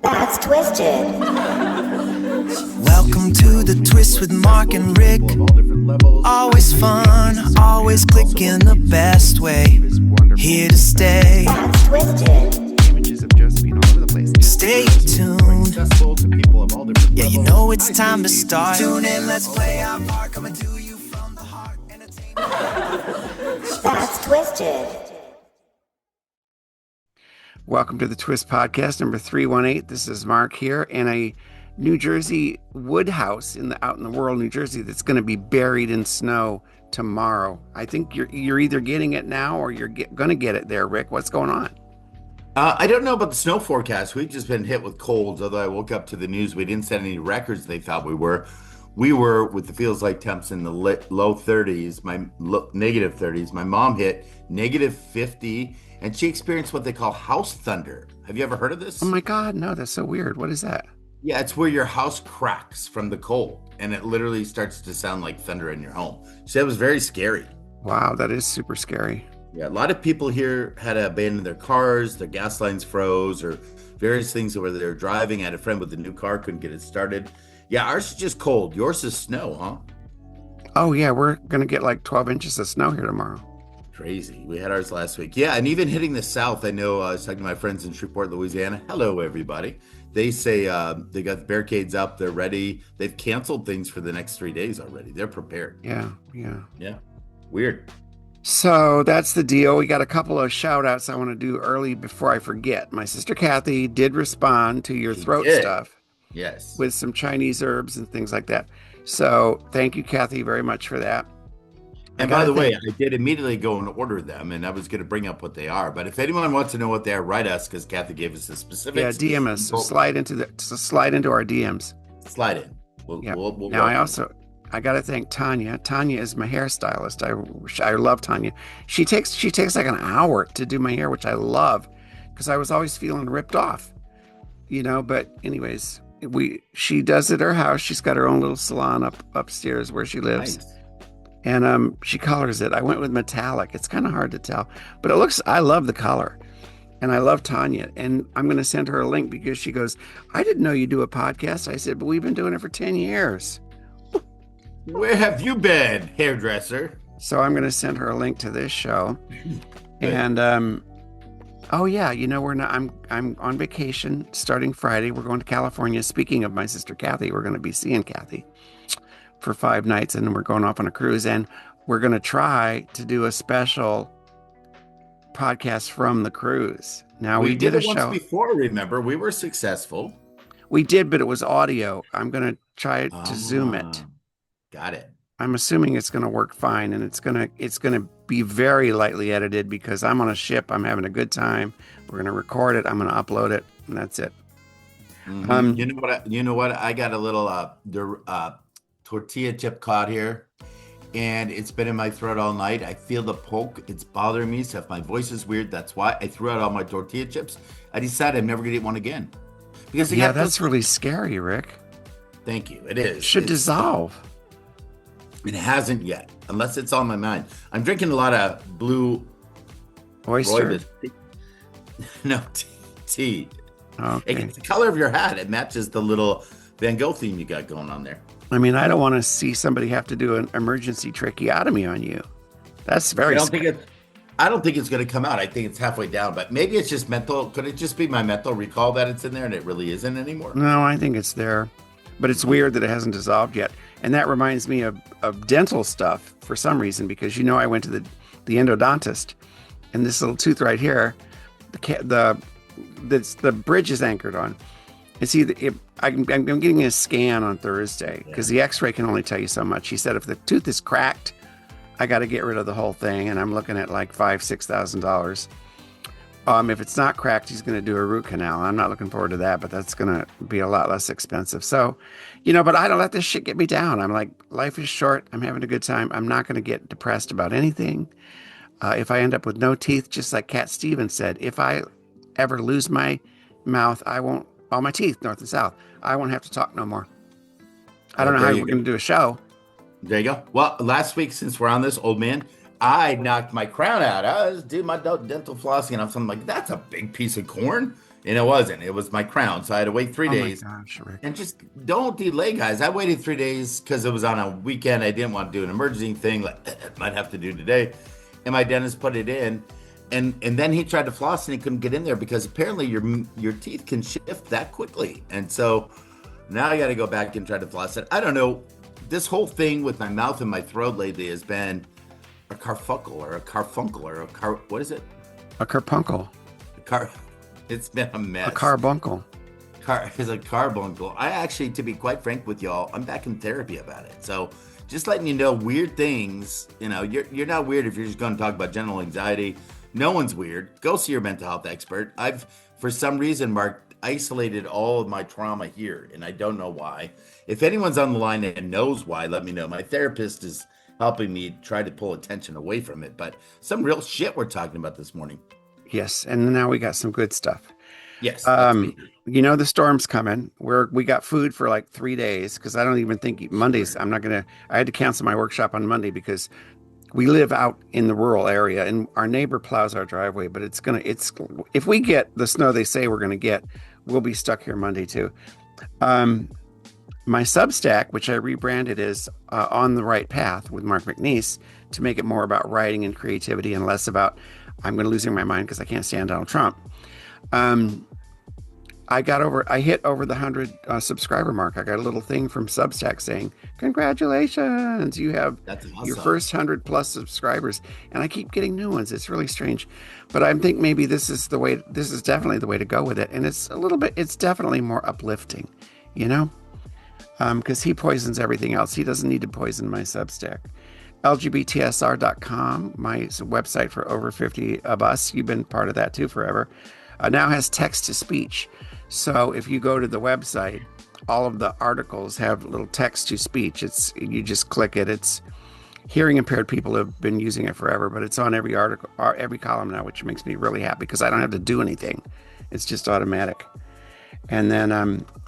That's twisted. Welcome to the Twist with Mark and Rick. Always fun, always clicking the best way. Here to stay. That's twisted. Images of Josephine all over the place. Stay tuned. Accessible to people of all different Yeah, you levels. know it's time to start. Tune in, let's play our part. Coming to you from the heart. That's twisted. Welcome to the Twist Podcast, number 318. This is Mark here in a New Jersey wood house out in the world, New Jersey, that's going to be buried in snow tomorrow. I think you're either getting it now or you're going to get it there, Rick. What's going on? I don't know about the snow forecast. We've just been hit with colds, although I woke up to the news. We didn't set any records they thought we were. We were with the feels like temps in the low 30s, negative 30s. My mom hit negative 50, and she experienced what they call house thunder. Have you ever heard of this? Oh my God, no, that's so weird. What is that? Yeah, it's where your house cracks from the cold, and it literally starts to sound like thunder in your home. So that was very scary. Wow, that is super scary. Yeah, a lot of people here had to abandon their cars, their gas lines froze, or various things where they're driving. I had a friend with a new car, couldn't get it started. Yeah, ours is just cold. Yours is snow, huh? Oh yeah, we're going to get like 12 inches of snow here tomorrow. Crazy. We had ours last week. Yeah, and even hitting the south, I know I was talking to my friends in Shreveport, Louisiana. Hello, everybody. They say they got the barricades up. They're ready. They've canceled things for the next 3 days already. They're prepared. Yeah. Yeah. Weird. So that's the deal. We got a couple of shout outs I want to do early before I forget. My sister Kathy did respond to your throat stuff. Yes. With some Chinese herbs and things like that. So thank you, Kathy, very much for that. And by the way, I did immediately go and order them, and I was going to bring up what they are. But if anyone wants to know what they are, write us, because Kathy gave us the specifics. Yeah, DM us. So slide into our DMs. Slide in. We'll now I got to thank Tanya. Tanya is my hairstylist. I love Tanya. She takes like an hour to do my hair, which I love, because I was always feeling ripped off, But anyways, she does it at her house. She's got her own little salon upstairs where she lives. Nice. And she colors it. I went with metallic. It's kind of hard to tell, but I love the color, and I love Tanya. And I'm going to send her a link because she goes, I didn't know you do a podcast. I said, but we've been doing it for 10 years. Where have you been, hairdresser? So I'm going to send her a link to this show. And, oh yeah, I'm on vacation starting Friday. We're going to California. Speaking of my sister Kathy, we're going to be seeing Kathy for 5 nights, and then we're going off on a cruise, and we're going to try to do a special podcast from the cruise. Now we did a show once before. Remember, we were successful. We did, but it was audio. I'm going to try to Zoom it. Got it. I'm assuming it's going to work fine, and it's going to be very lightly edited because I'm on a ship. I'm having a good time. We're going to record it. I'm going to upload it, and that's it. Mm-hmm. You know what? I got a little tortilla chip caught here, and it's been in my throat all night. I feel the poke. It's bothering me. So if my voice is weird, that's why I threw out all my tortilla chips. I decided I'm never going to eat one again. Because that's really scary, Rick. Thank you. It is. It should dissolve. It hasn't yet, unless it's on my mind. I'm drinking a lot of blue oyster. No, tea. Okay. It's the color of your hat. It matches the little Van Gogh theme you got going on there. I mean, I don't want to see somebody have to do an emergency tracheotomy on you. That's very scary. I don't think it's going to come out. I think it's halfway down, but maybe it's just mental. Could it just be my mental recall that it's in there and it really isn't anymore? No, I think it's there, but it's weird that it hasn't dissolved yet. And that reminds me of dental stuff for some reason, because I went to the endodontist, and this little tooth right here, the bridge is anchored on. And see, I'm getting a scan on Thursday because the X-ray can only tell you so much. He said if the tooth is cracked, I got to get rid of the whole thing, and I'm looking at like $5,000-$6,000. If it's not cracked, he's going to do a root canal. I'm not looking forward to that, but that's going to be a lot less expensive. So, but I don't let this shit get me down. I'm like, life is short. I'm having a good time. I'm not going to get depressed about anything. If I end up with no teeth, just like Cat Stevens said, if I ever lose my mouth, all my teeth, north and south, I won't have to talk no more. I don't know how we're going to do a show. There you go. Well, last week, since we're on this, old man, I knocked my crown out. I was doing my dental flossing, and I'm like, that's a big piece of corn. And it wasn't. It was my crown. So I had to wait 3 days. My gosh, Rick. And just don't delay, guys. I waited 3 days because it was on a weekend. I didn't want to do an emergency thing like might have to do today. And my dentist put it in. And then he tried to floss and he couldn't get in there because apparently your teeth can shift that quickly. And so now I got to go back and try to floss it. I don't know. This whole thing with my mouth and my throat lately has been a carfunkel or what is it? A carpuncle. It's been a mess. A carbuncle. It's a carbuncle. I actually, to be quite frank with y'all, I'm back in therapy about it. So just letting you know, weird things, you're not weird if you're just going to talk about general anxiety. No one's weird. Go see your mental health expert. I've, for some reason, Mark, isolated all of my trauma here, and I don't know why. If anyone's on the line and knows why, let me know. My therapist is helping me try to pull attention away from it, but some real shit we're talking about this morning. Yes, and now we got some good stuff. Yes. The storm's coming. We got food for like 3 days because I don't even think Mondays. I had to cancel my workshop on Monday because we live out in the rural area and our neighbor plows our driveway. But if we get the snow they say we're gonna get, we'll be stuck here Monday too. My Substack, which I rebranded as On the Right Path with Mark McNeese to make it more about writing and creativity and less about I'm going to losing my mind because I can't stand Donald Trump. I hit over the 100 subscriber mark. I got a little thing from Substack saying, congratulations, you have your first 100 plus subscribers. And I keep getting new ones. It's really strange, but I think maybe this is definitely the way to go with it. And it's definitely more uplifting, because he poisons everything else. He doesn't need to poison my Substack. LGBTSR.com, my website for over 50 of us. You've been part of that too forever. Now has text to speech. So if you go to the website, all of the articles have little text to speech. You just click it. It's hearing impaired people have been using it forever, but it's on every article, or every column now, which makes me really happy because I don't have to do anything. It's just automatic. And then,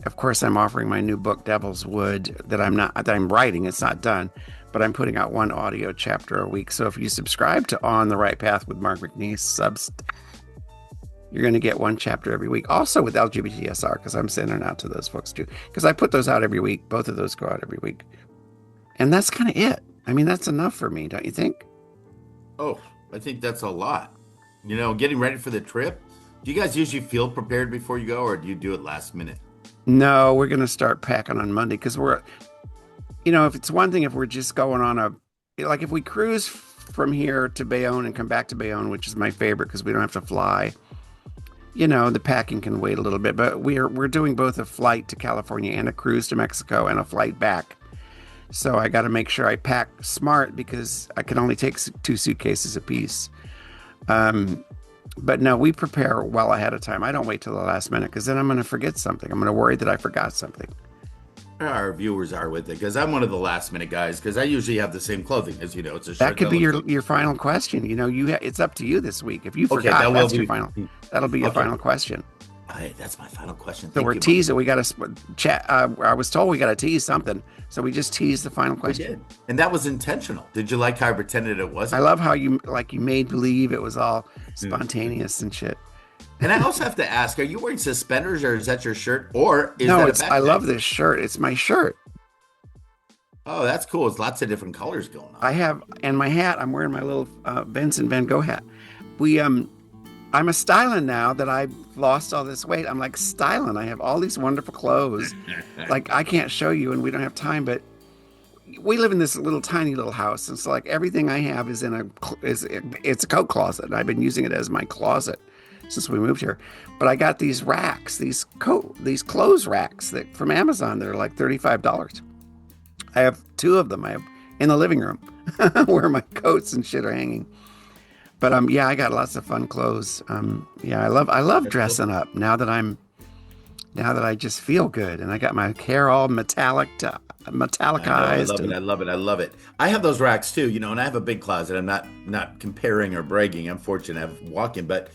of course, I'm offering my new book, Devil's Wood, that I'm writing. It's not done, but I'm putting out one audio chapter a week. So if you subscribe to On the Right Path with Mark McNeese, you're going to get one chapter every week. Also with LGBTSR, because I'm sending out to those folks too. Because I put those out every week. Both of those go out every week. And that's kind of it. I mean, that's enough for me, don't you think? Oh, I think that's a lot. Getting ready for the trip. Do you guys usually feel prepared before you go, or do you do it last minute? No, we're going to start packing on Monday because if it's one thing, if we're just going on if we cruise from here to Bayonne and come back to Bayonne, which is my favorite because we don't have to fly, the packing can wait a little bit, but we're doing both a flight to California and a cruise to Mexico and a flight back. So I got to make sure I pack smart because I can only take 2 suitcases apiece. But no, we prepare well ahead of time. I don't wait till the last minute because then I'm going to forget something. I'm going to worry that I forgot something. Our viewers are with it because I'm one of the last minute guys because I usually have the same clothing as it's a shirt. That could be your final question. It's up to you this week. If you forgot, that's your final. That'll be your final question. That's my final question. So we're teasing. We got to chat. I was told we got to tease something, so we just teased the final question. We did. And that was intentional. Did you like how I pretended it wasn't? I love how you made believe it was all spontaneous and shit. And I also have to ask: are you wearing suspenders, or is that your shirt, or is no? that I love this shirt. It's my shirt. Oh, that's cool. It's lots of different colors going on. And my hat. I'm wearing my little Vincent Van Gogh hat. I'm a styling now that I've lost all this weight. I'm like styling. I have all these wonderful clothes. I can't show you, and we don't have time. But we live in this tiny little house, and so everything I have is it's a coat closet. And I've been using it as my closet since we moved here. But I got these racks, these clothes racks from Amazon. They're like $35. I have 2 of them. I have in the living room where my coats and shit are hanging. But I got lots of fun clothes. I love dressing up now that I just feel good and I got my hair all metallicized. I love it. I have those racks too, and I have a big closet. I'm not comparing or bragging. I'm fortunate I have walk-in, but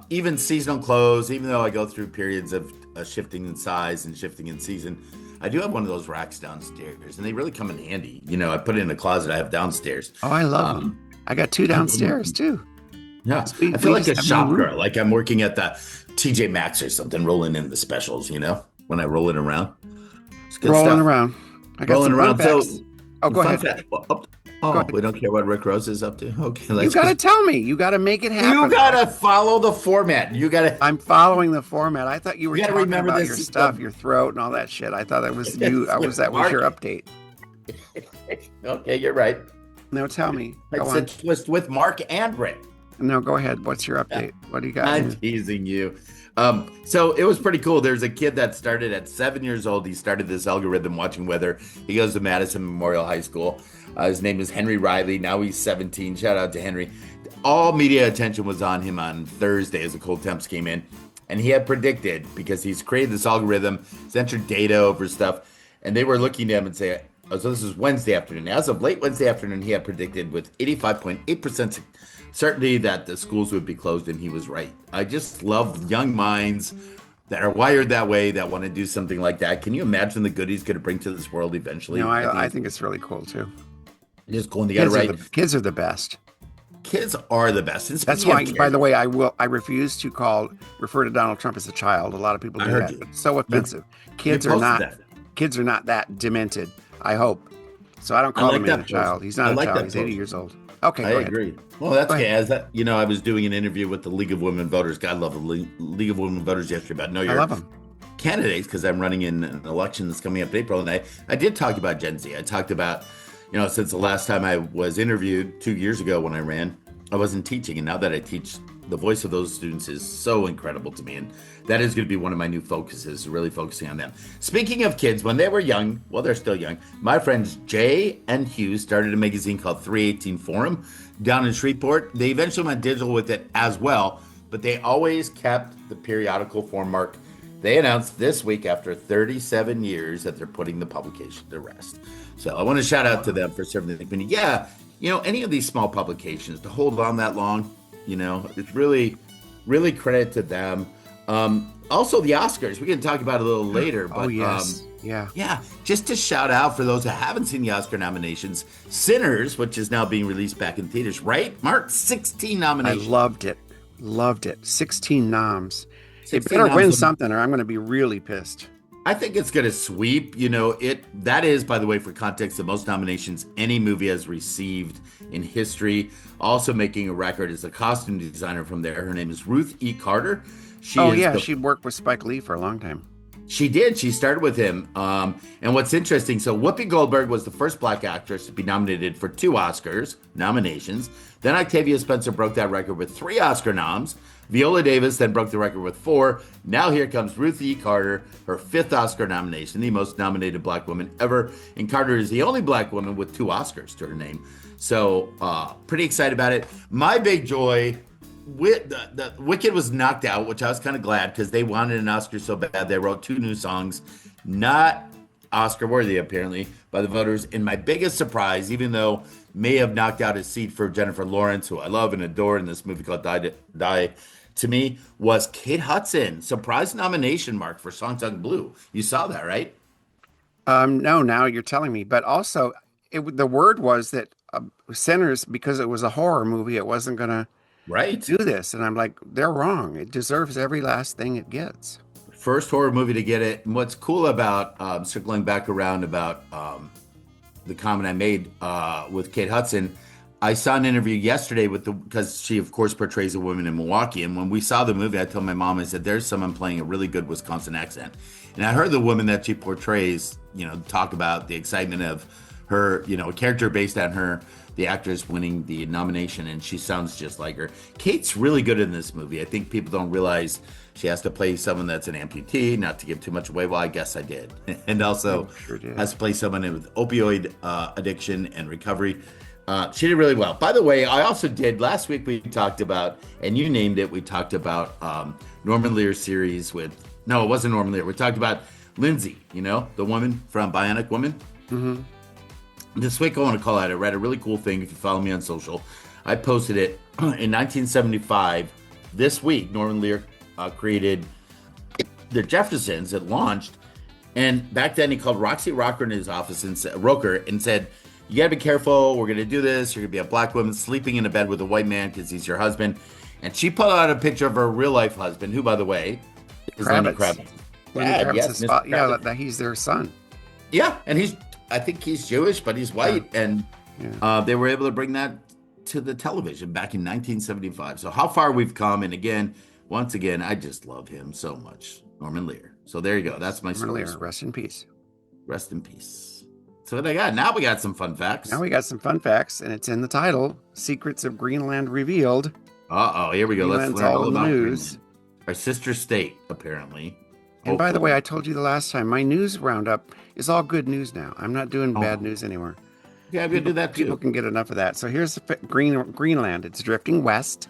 even seasonal clothes, even though I go through periods of shifting in size and shifting in season, I do have one of those racks downstairs, and they really come in handy. I put it in a closet I have downstairs. Oh, I love them. I got 2 downstairs too. Yeah, I feel like a shop girl. Like I'm working at the TJ Maxx or something rolling in the specials, when I roll it around. It's good Rolling stuff. around. I got Rolling some around. fun So, facts. Oh, go fun ahead. fact. Go Oh, ahead. we don't care what Rick Rose is up to. Okay, You let's got to tell me. You got to make it happen. You gotta follow the format. You gotta. I'm following the format. I thought you were You gotta talking remember about this your is stuff, the- your throat, and all that shit. I thought that was you. That was your update. Okay, you're right. No, tell me. Go It's on. a twist with Mark and Rick. No, go ahead. What's your update? What do you got? I'm teasing you. So it was pretty cool. There's a kid that started at 7 years old. He started this algorithm watching weather. He goes to Madison Memorial High School. His name is Henry Riley. Now he's 17. Shout out to Henry. All media attention was on him on Thursday as the cold temps came in. And he had predicted, because he's created this algorithm, he's entered data over stuff, and they were looking at him and say, oh, so this is Wednesday afternoon. As of late Wednesday afternoon, he had predicted with 85.8% certainty that the schools would be closed, and he was right. I just love young minds that are wired that way, that want to do something like that. Can you imagine the good he's going to bring to this world eventually? No, I think it's really cool too. Just going together, right? Kids are the best. Kids are the best. And That's speaking why, of by kids- the way, I refuse to refer to Donald Trump as a child. A lot of people do heard that. you. It's so offensive. Kids you are posted not. that. Kids are not that demented. I hope. So I don't call like him that a child. post. He's not I a like child. that He's 80 post. years old. Okay, I go ahead. agree. Well, that's Go okay. ahead. As that, I was doing an interview with the League of Women Voters. God love the League of Women Voters yesterday about know I your love him. candidates, because I'm running in an election that's coming up in April, and I did talk about Gen Z. I talked about, since the last time I was interviewed 2 years ago when I ran, I wasn't teaching, and now that I teach, the voice of those students is so incredible to me, and that is going to be one of my new focuses, really focusing on them. Speaking of kids, when they were young, well, they're still young, my friends Jay and Hugh started a magazine called 318 Forum down in Shreveport. They eventually went digital with it as well, but they always kept the periodical form mark. They announced this week, after 37 years, that they're putting the publication to rest. So I want to shout out to them for serving the community. Yeah, any of these small publications, to hold on that long, it's really, really credit to them. Also, the Oscars, we can talk about it a little later. But, Oh, yes. Yeah. Yeah, just to shout out for those that haven't seen the Oscar nominations, Sinners, which is now being released back in theaters, right? Mark, 16 I nominations. loved it. Loved it. 16 noms. It 16 better win noms. something or I'm going to be really pissed. I think it's going to sweep. That is, by the way, for context, the most nominations any movie has received in history. Also making a record is a costume designer from there. Her name is Ruth E. Carter. She worked with Spike Lee for a long time. She did. She started with him. And what's interesting, so Whoopi Goldberg was the first Black actress to be nominated for 2 Oscars nominations. Then Octavia Spencer broke that record with 3 Oscar noms. Viola Davis then broke the record with 4. Now here comes Ruth E. Carter, her 5th Oscar nomination, the most nominated Black woman ever. And Carter is the only Black woman with 2 Oscars to her name. So pretty excited about it. My big joy, the Wicked was knocked out, which I was kind of glad, because they wanted an Oscar so bad. They wrote 2 new songs, not Oscar worthy apparently by the voters. And my biggest surprise, even though may have knocked out his seat for Jennifer Lawrence, who I love and adore in this movie called Die, to me, was Kate Hudson. Surprise nomination, Mark, for Song Sung Blue. You saw that, right? No, now you're telling me. But also, the word was that Sinners, because it was a horror movie, it wasn't going to Right. do this. And I'm like, they're wrong. It deserves every last thing it gets. First horror movie to get it. And what's cool about, circling back around about the comment I made with Kate Hudson, I saw an interview yesterday because she, of course, portrays a woman in Milwaukee. And when we saw the movie, I told my mom, I said, there's someone playing a really good Wisconsin accent. And I heard the woman that she portrays, talk about the excitement of her, a character based on her, the actress winning the nomination, and she sounds just like her. Kate's really good in this movie. I think people don't realize she has to play someone that's an amputee, not to give too much away. Well, I guess I did. And also Sure did. has to play someone with opioid addiction and recovery. She did really well. By the way, I also did, last week we talked about, and you named it, we talked about Norman Lear's series no, it wasn't Norman Lear. We talked about Lindsay, the woman from Bionic Woman. Mm-hmm. This week I want to call out, I read a really cool thing. If you follow me on social, I posted it in 1975. This week, Norman Lear created the Jeffersons. It launched. And back then he called Roxy Rocker in his office and said, you got to be careful. We're going to do this. You're going to be a Black woman sleeping in a bed with a white man because he's your husband. And she put out a picture of her real life husband, who, by the way, is Lenny Kravitz. Lenny Yes, Mr. yeah, Kravitz. that he's their son. Yeah, and I think he's Jewish, but he's white. And they were able to bring that to the television back in 1975. So how far we've come. And again, once again, I just love him so much. Norman Lear. So there you go. That's my story. Lear, rest in peace. Rest in peace. So what I got? Now we got some fun facts. Now we got some fun facts, and it's in the title, Secrets of Greenland Revealed. Uh-oh, here we go. Greenland's Let's learn all all in the about news. Greenland. Our sister state, apparently. And by the way, I told you the last time, my news roundup is all good news now. I'm not doing bad news anymore. Yeah, I'm going to do that too. People can get enough of that. So here's Greenland. It's drifting west,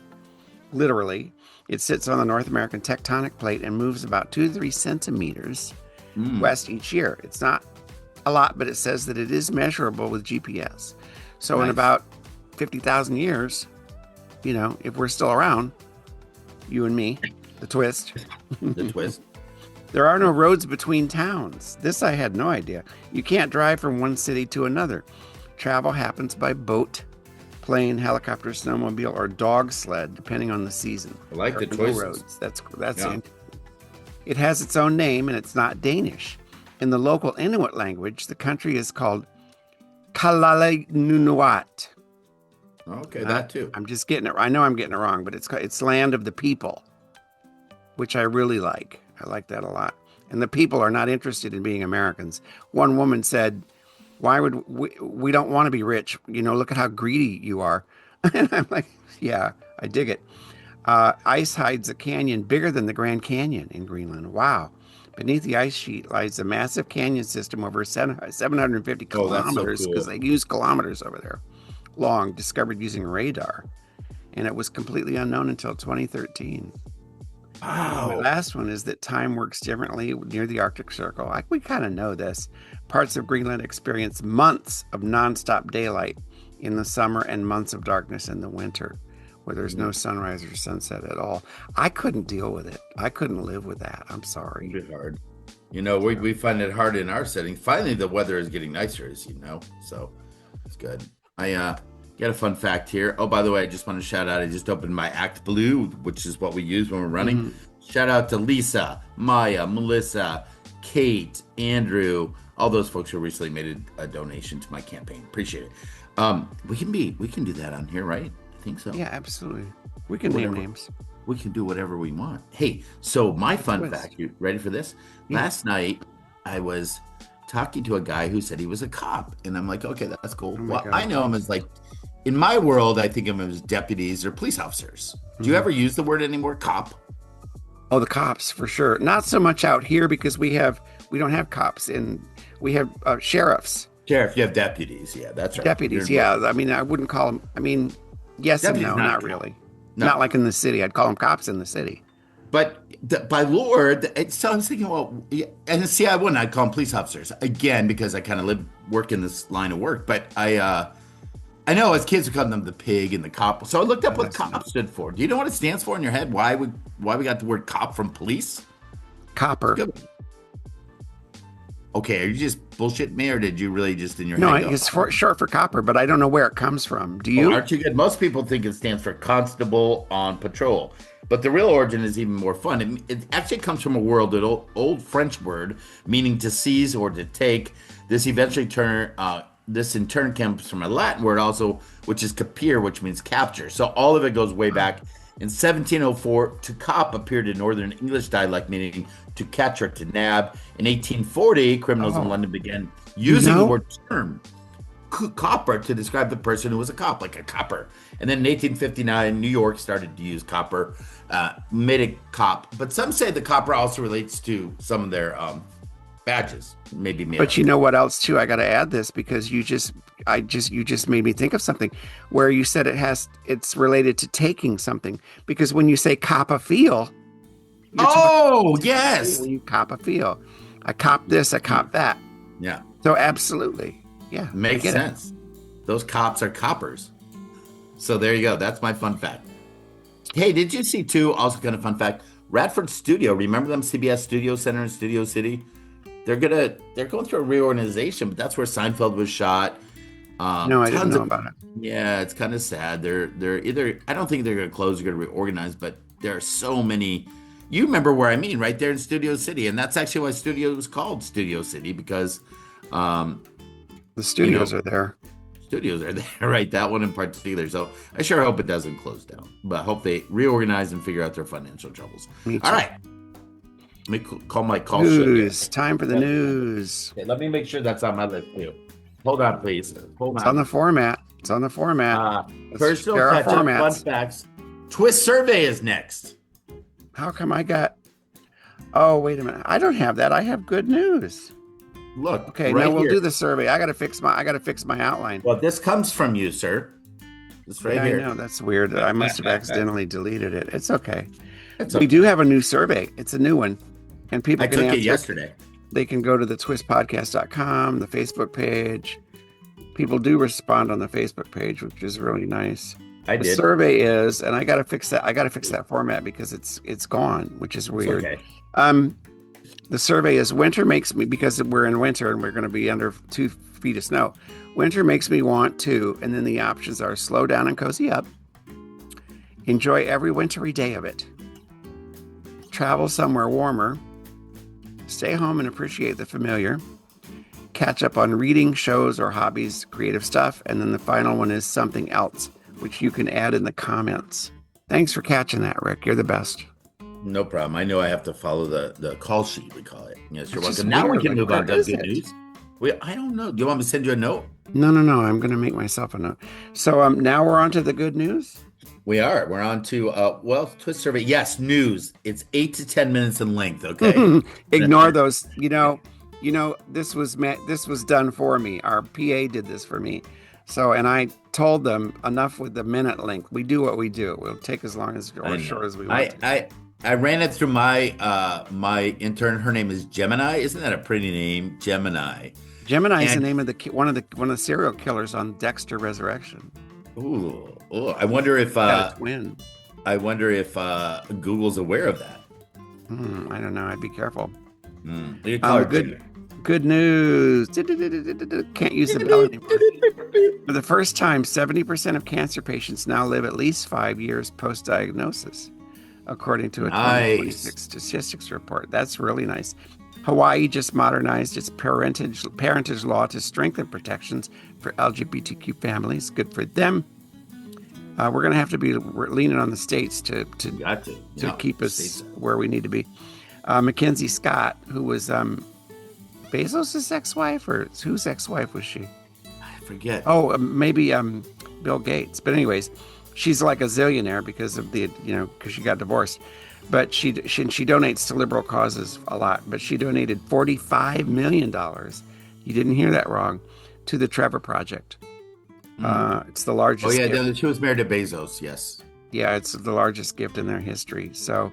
literally. It sits on the North American tectonic plate and moves about 2 to 3 centimeters west each year. It's not a lot, but it says that it is measurable with GPS. So in about 50,000 years, if we're still around, you and me, the twist. The twist. There are no roads between towns. This I had no idea. You can't drive from one city to another. Travel happens by boat, plane, helicopter, snowmobile, or dog sled, depending on the season. I like the There are no choices. roads. That's it. It has its own name, and it's not Danish. In the local Inuit language, the country is called Kalaalleq. Okay, that too. I'm just getting it. I know I'm getting it wrong, but it's land of the people, which I really like. I like that a lot. And the people are not interested in being Americans. One woman said, "Why would we don't want to be rich? Look at how greedy you are." And I'm like, "Yeah, I dig it." Ice hides a canyon bigger than the Grand Canyon in Greenland. Wow. Beneath the ice sheet lies a massive canyon system over 750 kilometers, because they use kilometers over there, long, discovered using radar. And it was completely unknown until 2013. Wow. The last one is that time works differently near the Arctic Circle. We kind of know this. Parts of Greenland experience months of nonstop daylight in the summer and months of darkness in the winter, where there's no sunrise or sunset at all. I couldn't deal with it. I couldn't live with that. I'm sorry. It's hard. We find it hard in our setting. Finally, the weather is getting nicer, as you know. So it's good. I got a fun fact here. Oh, by the way, I just want to shout out. I just opened my Act Blue, which is what we use when we're running. Shout out to Lisa, Maya, Melissa, Kate, Andrew, all those folks who recently made a donation to my campaign. Appreciate it. We can do that on here, right? I think so. Yeah, absolutely. We can name names. We can do whatever we want. Hey, so my fun fact, you ready for this? Yeah. Last night, I was talking to a guy who said he was a cop. And I'm like, okay, that's cool. Well, God. I know him as in my world, I think of him as deputies or police officers. Do you ever use the word anymore, cop? Oh, the cops, for sure. Not so much out here, because we don't have cops, we have sheriffs. Sheriff, you have deputies. Yeah, that's right. Deputies, yeah. I mean, I wouldn't call them, yes and no, not really. No. Not like in the city. I'd call them cops in the city. But by law, so I was thinking, well, and see, I'd call them police officers again, because I kind of work in this line of work. But I know as kids we called them the pig and the cop. So I looked up what cop stood for. Do you know what it stands for in your head? Why we got the word cop from police? Copper. Good. Okay, are you just bullshitting me, or did you really just in your No, head go, it's short for copper, but I don't know where it comes from. Do you? aren't you good? Most people think it stands for constable on patrol, but the real origin is even more fun. It actually comes from a word, an old French word meaning to seize or to take. This in turn comes from a Latin word also, which is capere, which means capture. So all of it goes way back. In 1704, to cop appeared in Northern English dialect, meaning to catch or to nab. In 1840, criminals in London began using the word term copper to describe the person who was a cop, like a copper. And then in 1859, New York started to use copper, made it cop. But some say the copper also relates to some of their badges, maybe. But you know what else too? I got to add this, because you just made me think of something where you said it's related to taking something, because when you say cop a feel, yes, when you cop a feel, I cop this, I cop that. Yeah. So absolutely, yeah, makes sense. Those cops are coppers. So there you go. That's my fun fact. Hey, did you see too? Also, kind of fun fact. Radford Studio. Remember them CBS Studio Center in Studio City? They're going through a reorganization, but that's where Seinfeld was shot. No, I didn't Tons know of about it. Yeah, it's kind of sad. They're either, I don't think they're going to close. They're going to reorganize, but there are so many. You remember where I mean, right there in Studio City, and that's actually why Studio was called Studio City because, um, The you know, studios are there. studios are there, right? That one in particular. So I sure hope it doesn't close down, but I hope they reorganize and figure out their financial troubles. Me All too. right, let me call my call sheet. News. Time for the news. Okay, let me make sure that's on my list too. Hold on, please. Hold It's on the format. It's on the format. Let's Personal share our catch-up, fun formats. facts. Twist survey is next. How come I got? Oh, wait a minute. I don't have that. I have good news. Look, Okay, right now we'll here. do the survey. I gotta fix my outline. Well, this comes from you, sir. This right Yeah, here. I know that's weird. I must have accidentally deleted it. It's okay. It's We okay. do have a new survey. It's a new one, and people I can took answer it yesterday. They can go to the twistpodcast.com, the Facebook page. People do respond on the Facebook page, which is really nice. I The did. survey is, and I got to fix that. I got to fix that format because it's gone, which is It's weird. okay. The survey is winter makes me, because we're in winter and we're going to be under 2 feet of snow. Winter makes me want to, and then the options are slow down and cozy up, enjoy every wintry day of it, travel somewhere warmer, stay home and appreciate the familiar, catch up on reading, shows, or hobbies, creative stuff, and then the final one is something else, which you can add in the comments. Thanks for catching that, Rick. You're the best. No problem. I know I have to follow the call sheet, we call it. Yes, you're It's just welcome. Now we weird, can like, move on where to is good it? news. I don't know. Do you want me to send you a note? No. I'm going to make myself a note. So now we're on to the good news. We are. We're on to twist survey. Yes, news. It's 8 to 10 minutes in length. Okay. Ignore those. This was done for me. Our PA did this for me. So, and I told them enough with the minute length. We do what we do. We'll take as long as or as short as we want. I ran it through my my intern. Her name is Gemini. Isn't that a pretty name, Gemini? Gemini is the And- name of one of the serial killers on Dexter Resurrection. Ooh. I wonder if Got a twin. Google's aware of that. I don't know. I'd be careful. You call her Good news. Can't use the bell anymore. For the first time, 70% of cancer patients now live at least 5 years post-diagnosis, according to a 2026 statistics report. That's really nice. Hawaii just modernized its parentage law to strengthen protections for LGBTQ families. Good for them. We're going to have to be leaning on the states to keep us where we need to be. Mackenzie Scott, who was Bezos' ex-wife, or whose ex-wife was she? I forget. Oh, maybe Bill Gates. But anyways, she's like a zillionaire because of because she got divorced. But she donates to liberal causes a lot. But she donated $45 million. You didn't hear that wrong. To the Trevor Project. It's the largest. Oh yeah, gift. she was married to Bezos. Yes. Yeah, it's the largest gift in their history. So,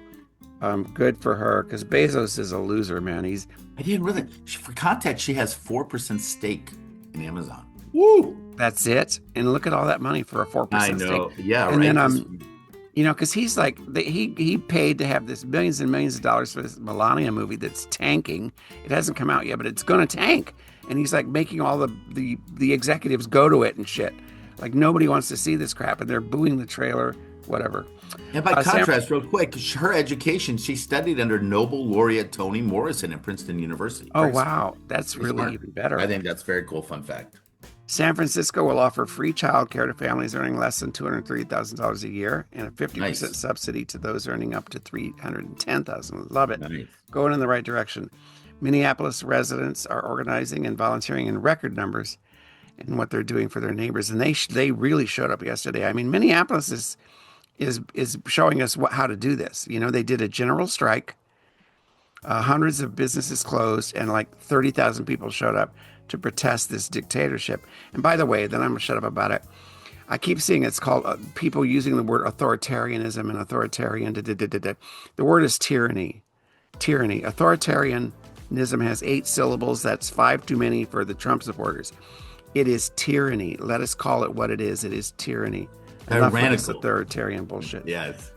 good for her, because Bezos is a loser, man. I didn't really. For context, she has 4% stake in Amazon. Woo! That's it. And look at all that money for a 4% I know. stake. Yeah, And right. then because he's like he paid to have this millions and millions of dollars for this Melania movie that's tanking. It hasn't come out yet, but it's gonna tank. And he's like making all the executives go to it and shit. Like nobody wants to see this crap, and they're booing the trailer. Whatever. And by contrast, real quick, her education, she studied under Nobel laureate Toni Morrison at Princeton University. Oh wow, that's really smart. even better. I think that's very cool. Fun fact. San Francisco will offer free childcare to families earning less than $230,000 a year, and a 50% subsidy to those earning up to $310,000. Love it. Nice. Going in the right direction. Minneapolis residents are organizing and volunteering in record numbers in what they're doing for their neighbors, and they really showed up yesterday. I mean, Minneapolis is showing us how to do this. They did a general strike. Hundreds of businesses closed, and like 30,000 people showed up to protest this dictatorship. And by the way, then I'm going to shut up about it. I keep seeing it's called people using the word authoritarianism and authoritarian. The word is tyranny. Tyranny. Authoritarianism has 8 syllables. That's 5 too many for the Trump supporters. It is tyranny. Let us call it what it is. It is tyranny. Enough of this authoritarian bullshit. Yes.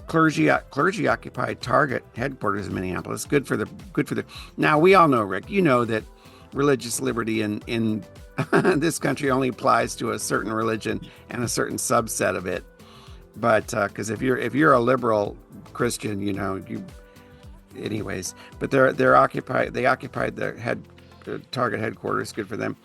Clergy occupied Target headquarters in Minneapolis. Good for the. Now we all know, Rick. You know that religious liberty in this country only applies to a certain religion and a certain subset of it. But because if you're a liberal Christian, anyways. But they occupied the Target headquarters. Good for them.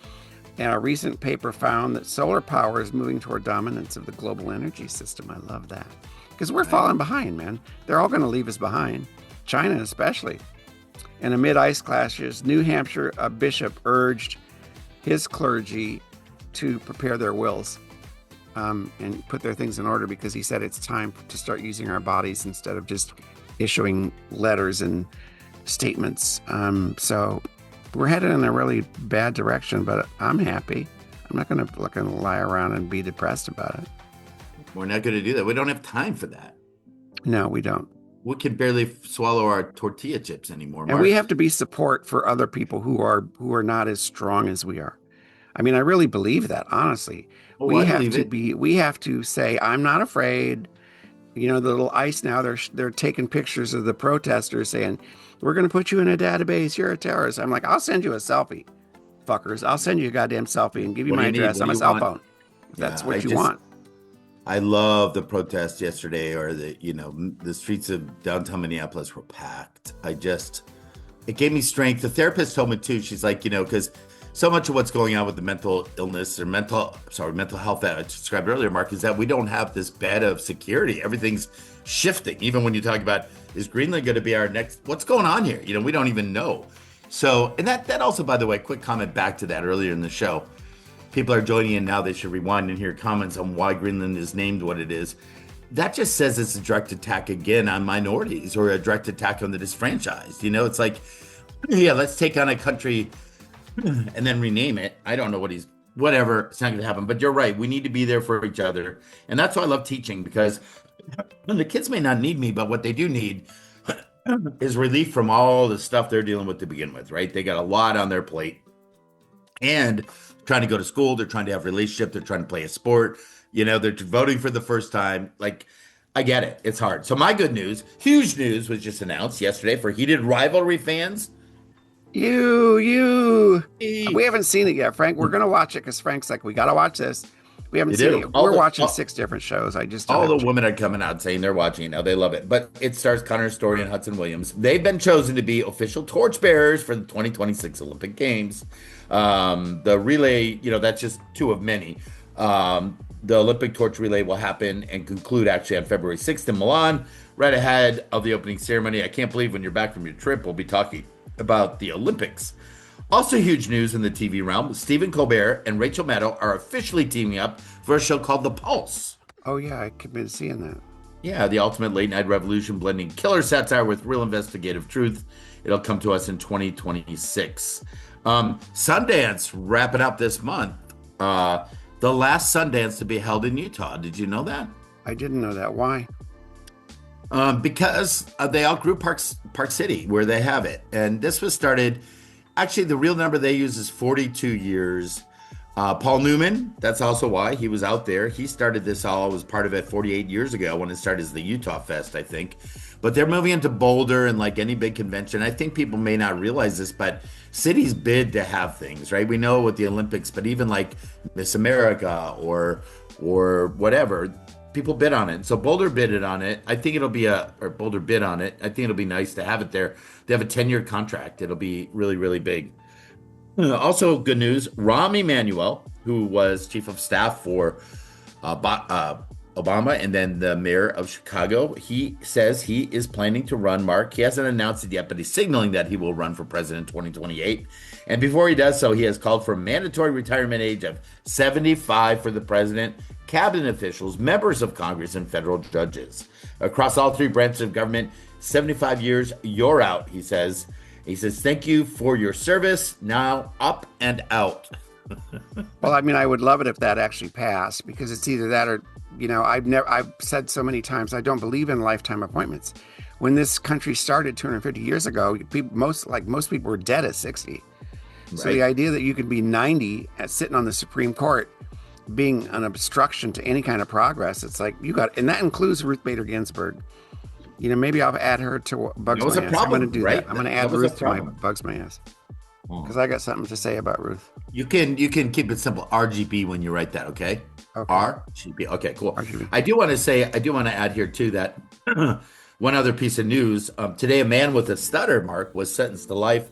And a recent paper found that solar power is moving toward dominance of the global energy system. I love that. Because we're falling behind, man. They're all going to leave us behind. China especially. And amid ice clashes, New Hampshire, a bishop urged his clergy to prepare their wills and put their things in order, because he said it's time to start using our bodies instead of just issuing letters and statements. So we're headed in a really bad direction, but I'm happy. I'm not going to lie around and be depressed about it. We're not going to do that. We don't have time for that. No, we don't. We can barely swallow our tortilla chips anymore, Mark. And we have to be support for other people who are not as strong as we are. I mean, I really believe that, honestly. Oh, we have to say, I'm not afraid. The little ICE now, they're taking pictures of the protesters saying, we're going to put you in a database. You're a terrorist. I'm like, I'll send you a selfie, fuckers. I'll send you a goddamn selfie and give you my address on my cell phone. If that's what you want. I love the protest yesterday, or the streets of downtown Minneapolis were packed. It gave me strength. The therapist told me too, she's like, because so much of what's going on with the mental illness or mental health that I described earlier, Mark, is that we don't have this bed of security. Everything's shifting. Even when you talk about, is Greenland going to be our next, what's going on here? We don't even know. So, and that also, by the way, quick comment back to that earlier in the show. People are joining in now. They should rewind and hear comments on why Greenland is named what it is. That just says it's a direct attack again on minorities, or a direct attack on the disfranchised. It's like, yeah, let's take on a country and then rename it. I don't know whatever. It's not going to happen. But you're right. We need to be there for each other. And that's why I love teaching, because the kids may not need me, but what they do need is relief from all the stuff they're dealing with to begin with, right? They got a lot on their plate. And trying to go to school, they're trying to have a relationship, they're trying to play a sport, they're voting for the first time. Like, I get it. It's hard. So my good news, huge news, was just announced yesterday for heated rivalry fans. We haven't seen it yet, Frank. We're going to watch it because Frank's like, we got to watch this. We haven't seen it. We're watching 6 different shows. All the women are coming out saying they're watching it now. They love it. But it stars Connor Story and Hudson Williams. They've been chosen to be official torchbearers for the 2026 Olympic Games. The relay, that's just 2 of many. The Olympic torch relay will happen and conclude actually on February 6th in Milan, right ahead of the opening ceremony. I can't believe when you're back from your trip, we'll be talking about the Olympics. Also huge news in the TV realm, Stephen Colbert and Rachel Maddow are officially teaming up for a show called The Pulse. Oh, yeah, I could be seeing that. Yeah, the ultimate late-night revolution blending killer satire with real investigative truth. It'll come to us in 2026. Sundance wrapping up this month. The last Sundance to be held in Utah. Did you know that? I didn't know that. Why? Because they outgrew Park City, where they have it. And this was started, actually the real number they use is 42 years. Paul Newman, that's also why he was out there. He started this all, was part of it 48 years ago when it started as the Utah Fest, I think. But they're moving into Boulder, and like any big convention, I think people may not realize this, but cities bid to have things, right? We know with the Olympics, but even like Miss America or whatever, people bid on it. So Boulder bid on it. I think it'll be Boulder bid on it. I think it'll be nice to have it there. They have a 10-year contract. It'll be really, really big. Also good news, Rahm Emanuel, who was chief of staff for Obama and then the mayor of Chicago, he says he is planning to run, Mark. He hasn't announced it yet, but he's signaling that he will run for president in 2028. And before he does so, he has called for a mandatory retirement age of 75 for the president, cabinet officials, members of Congress, and federal judges. Across all 3 branches of government, 75 years, you're out, he says. He says, thank you for your service. Now up and out. Well, I mean, I would love it if that actually passed, because it's either that or, I've said so many times, I don't believe in lifetime appointments. When this country started 250 years ago, most people were dead at 60. Right. So the idea that you could be 90 sitting on the Supreme Court being an obstruction to any kind of progress, it's like and that includes Ruth Bader Ginsburg. Maybe I'll add her to Bugs My Ass. I'm going to do that. I'm going to add Ruth to my Bugs My Ass. because I got something to say about Ruth. You can keep it simple. RGB when you write that, okay? Okay. RGB. Okay, cool. RGB. I do want to add here too that one other piece of news. Today, a man with a stutter, Mark, was sentenced to life,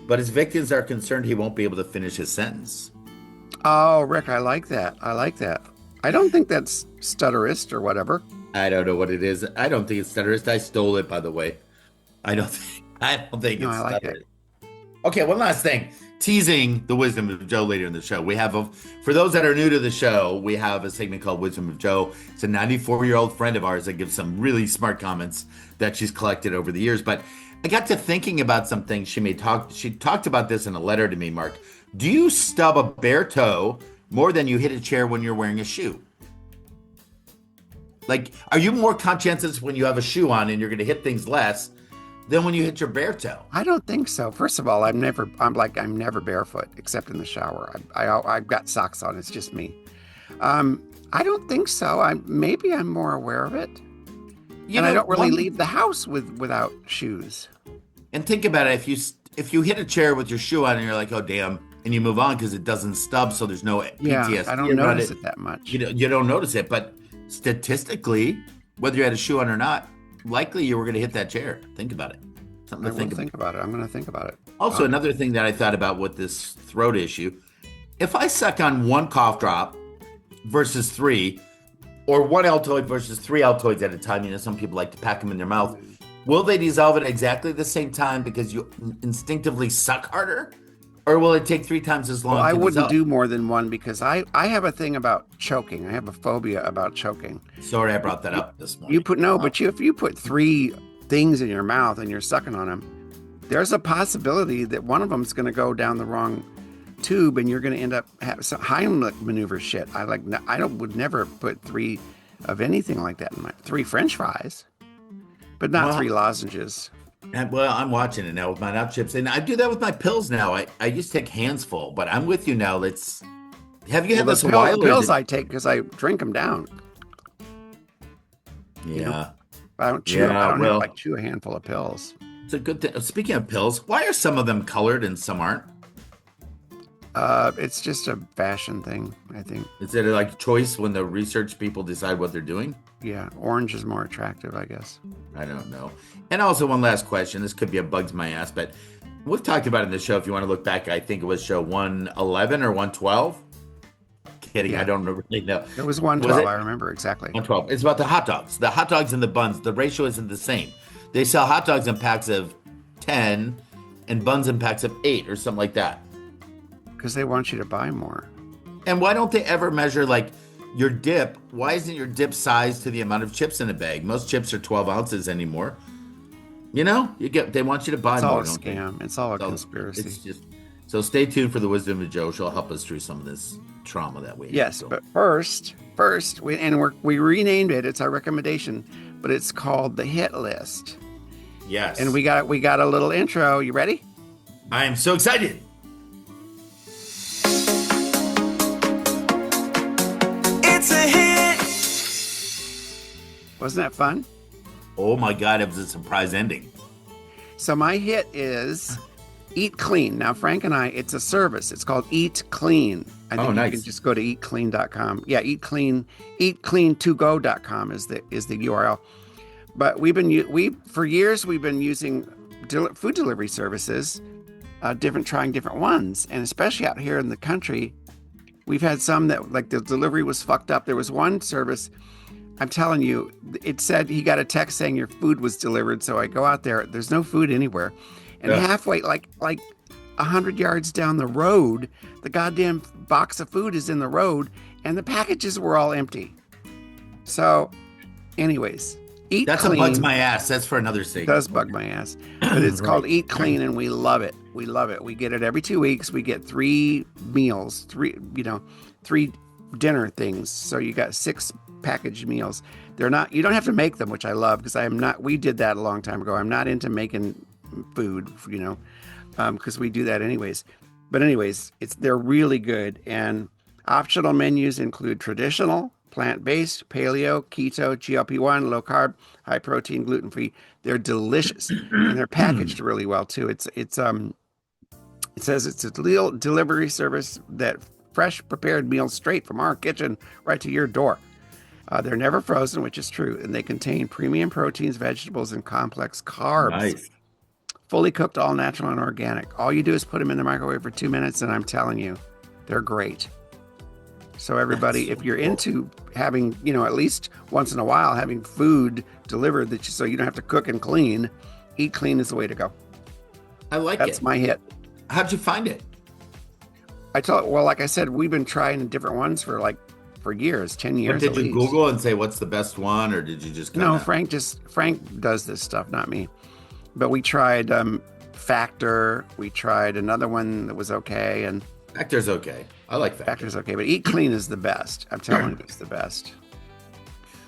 but his victims are concerned he won't be able to finish his sentence. Oh, Rick, I like that. I like that. I don't think that's stutterist or whatever. I don't know what it is. I don't think it's stutterist. I stole it, by the way. I don't think No, it's I like stutterist. Okay, one last thing. Teasing the Wisdom of Joe later in the show. For those that are new to the show, we have a segment called Wisdom of Joe. It's a 94-year-old friend of ours that gives some really smart comments that she's collected over the years. But I got to thinking about some things she talked about this in a letter to me, Mark. Do you stub a bare toe more than you hit a chair when you're wearing a shoe? Like, are you more conscientious when you have a shoe on and you're going to hit things less than when you hit your bare toe? I don't think so. First of all, I'm never barefoot except in the shower. I've got socks on. It's just me. I don't think so. Maybe I'm more aware of it. I don't really leave the house without shoes. And think about it. If you hit a chair with your shoe on and you're like, oh damn, and you move on because it doesn't stub, so there's no PTSD. Yeah, I don't notice it that much. You don't notice it, but statistically, whether you had a shoe on or not, likely you were going to hit that chair. Think about it. Something to think about. I'm going to think about it. Also, another thing that I thought about with this throat issue, if I suck on one cough drop versus three, or one Altoid versus three Altoids at a time, some people like to pack them in their mouth, will they dissolve at exactly the same time because you instinctively suck harder? Or will it take 3 times as long? Well, I wouldn't do more than one because I have a thing about choking. I have a phobia about choking. Sorry, I brought that up this morning. If you put 3 things in your mouth and you're sucking on them, there's a possibility that one of them is going to go down the wrong tube and you're going to end up having some Heimlich maneuver shit. Would never put 3 of anything like that in my 3 French fries, but not 3 lozenges. Well, I'm watching it now with my nut chips, and I do that with my pills now. I used to take hands full, but I'm with you now. Have you had this a while? Pills I take because I drink them down. Yeah. I don't chew. I don't chew a handful of pills. It's a good thing. Speaking of pills, why are some of them colored and some aren't? It's just a fashion thing, I think. Is it like choice when the research people decide what they're doing? Yeah, orange is more attractive, I guess. I don't know. And also one last question. This could be a bugs my ass, but we've talked about it in the show. If you want to look back, I think it was show 111 or 112. Kidding, yeah. I don't really know. It was 112, I remember exactly. 112. It's about the hot dogs. The hot dogs and the buns, the ratio isn't the same. They sell hot dogs in packs of 10 and buns in packs of 8 or something like that. Because they want you to buy more. And why don't they ever measure like your dip? Why isn't your dip sized to the amount of chips in a bag? Most chips are 12 ounces anymore. They want you to buy more. It's all a scam. It's all a conspiracy. It's just so stay tuned for the Wisdom of Joe. She'll help us through some of this trauma that we have. Yes, but first we renamed it. It's our recommendation, but it's called the Hit List. Yes. And we got a little intro. You ready? I am so excited. It's a hit. Wasn't that fun? Oh my God, it was a surprise ending. So my hit is Eat Clean. Now, Frank and I, it's a service. It's called Eat Clean. I think nice. You can just go to eatclean.com. Yeah, eatclean2go.com is the URL. But for years we've been using food delivery services, trying different ones, and especially out here in the country, we've had some that like the delivery was fucked up. There was one service, I'm telling you, it said he got a text saying your food was delivered. So I go out there, there's no food anywhere, and halfway, like 100 yards down the road, the goddamn box of food is in the road, and the packages were all empty. So, anyways. Eat That's Clean. What bugs my ass. That's for another segment. It does bug my ass. But it's called Eat Clean, and we love it. We love it. We get it every 2 weeks. We get 3 meals, 3 dinner things. So you got 6 packaged meals. You don't have to make them, which I love because we did that a long time ago. I'm not into making food, because we do that anyways. But anyways, they're really good. And optional menus include traditional, plant-based, paleo, keto, GLP-1, low carb, high protein, gluten-free. They're delicious and they're packaged really well too. It's It says it's a delivery service that fresh prepared meals straight from our kitchen right to your door. They're never frozen, which is true, and they contain premium proteins, vegetables, and complex carbs. Nice. Fully cooked, all natural and organic. All you do is put them in the microwave for 2 minutes, and I'm telling you, they're great. So everybody, if you're into having, at least once in a while, having food delivered so you don't have to cook and clean, eat clean is the way to go. I like it. That's my hit. How'd you find it? Like I said, we've been trying different ones for years, 10 years. Or did you Google and say what's the best one, or did you just No, Frank does this stuff, not me. But we tried Factor. We tried another one that was okay, and Factor's okay. I like Factor. Factor's okay, but Eat Clean is the best. I'm telling you, it's the best.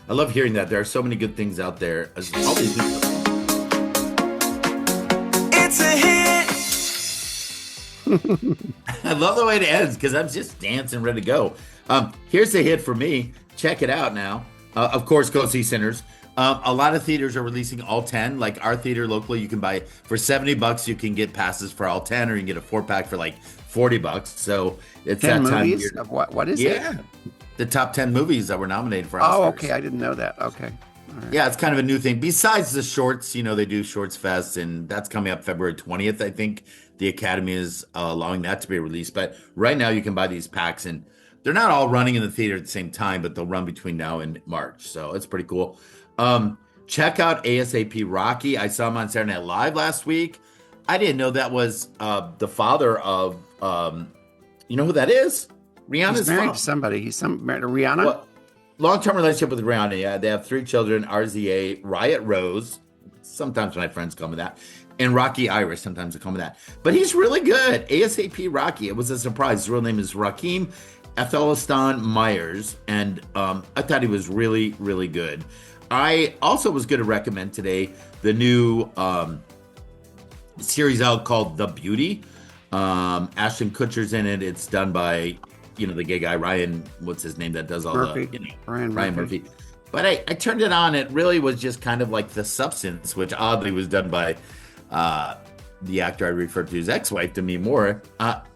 I love hearing that. There are so many good things out there. All these new- It's a hit. I love the way it ends because I'm just dancing, ready to go. Here's a hit for me. Check it out now. Of course, go see Sinners. A lot of theaters are releasing all 10. Like our theater locally, you can buy for $70. You can get passes for all 10, or you can get a 4-pack for like $40. So it's 10 that time. movies? Of what is it? Yeah, the top 10 movies that were nominated for Oscars. Oh, okay. I didn't know that. Okay. All right. Yeah, it's kind of a new thing. Besides the shorts, they do Shorts Fest, and that's coming up February 20th, I think. The Academy is allowing that to be released. But right now, you can buy these packs, and they're not all running in the theater at the same time, but they'll run between now and March. So it's pretty cool. Check out ASAP Rocky. I saw him on Saturday Night Live last week. I didn't know that was the father of, you know who that is? Rihanna's He's married mom. to somebody. He's married to Rihanna? Well, long-term relationship with Rihanna. Yeah, they have 3 children: RZA, Riot Rose. Sometimes my friends call me that, and Rocky Irish. Sometimes they call me that. But he's really good. ASAP Rocky. It was a surprise. His real name is Rakim Athelistan Myers, and I thought he was really, really good. I also was going to recommend today the new series out called The Beauty. Ashton Kutcher's in it. It's done by, the gay guy, Ryan, what's his name, that does all Murphy. Ryan Murphy. But I turned it on. It really was just kind of like The Substance, which oddly was done by the actor I referred to as ex-wife, Demi Moore.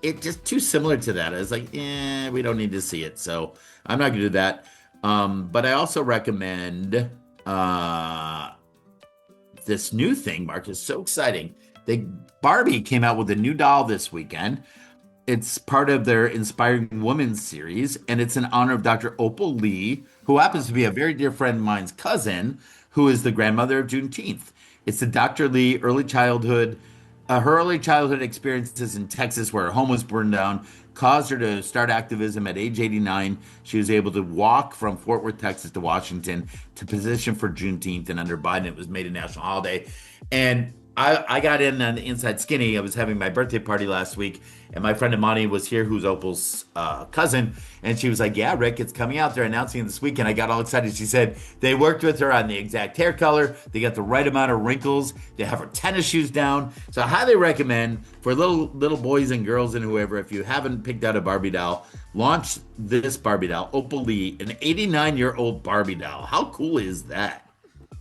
It just too similar to that. I was like, we don't need to see it. So I'm not going to do that. But I also recommend this new thing, Mark. Is so exciting. Barbie came out with a new doll this weekend. It's part of their Inspiring Women series, and it's in honor of Dr. Opal Lee, who happens to be a very dear friend of mine's cousin, who is the grandmother of Juneteenth. It's the Dr. Lee her early childhood experiences in Texas, where her home was burned down, caused her to start activism at age 89. She was able to walk from Fort Worth, Texas to Washington to position for Juneteenth, and under Biden, it was made a national holiday. And I got in on the inside skinny. I was having my birthday party last week, and my friend Imani was here, who's Opal's cousin, and she was like, yeah, Rick, it's coming out. They're announcing it this week. And I got all excited. She said they worked with her on the exact hair color. They got the right amount of wrinkles. They have her tennis shoes down. So I highly recommend for little boys and girls and whoever, if you haven't picked out a Barbie doll, launch this Barbie doll, Opal Lee, an 89-year-old Barbie doll. How cool is that?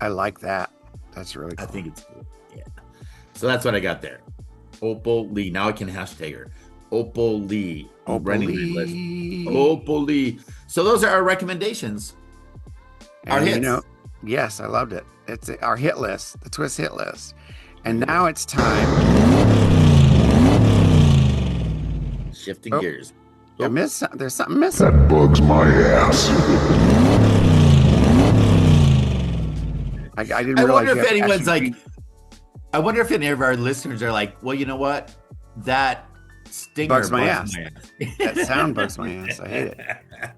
I like that. That's really cool. I think it's cool. Yeah. So that's what I got there. Opal Lee. Now I can hashtag her. Opal Lee. Opal Lee. Opal Lee. So those are our recommendations. Our And hits. Yes, I loved it. It's our hit list, the Twist hit list. And now it's time. Shifting Oh. gears. There's something missing. That bugs my ass. I didn't I realize wonder you if had to anyone's actually like, I wonder if any of our listeners are like, well, you know what? That stinger Bugs my ass. That sound bugs my ass. I hate it.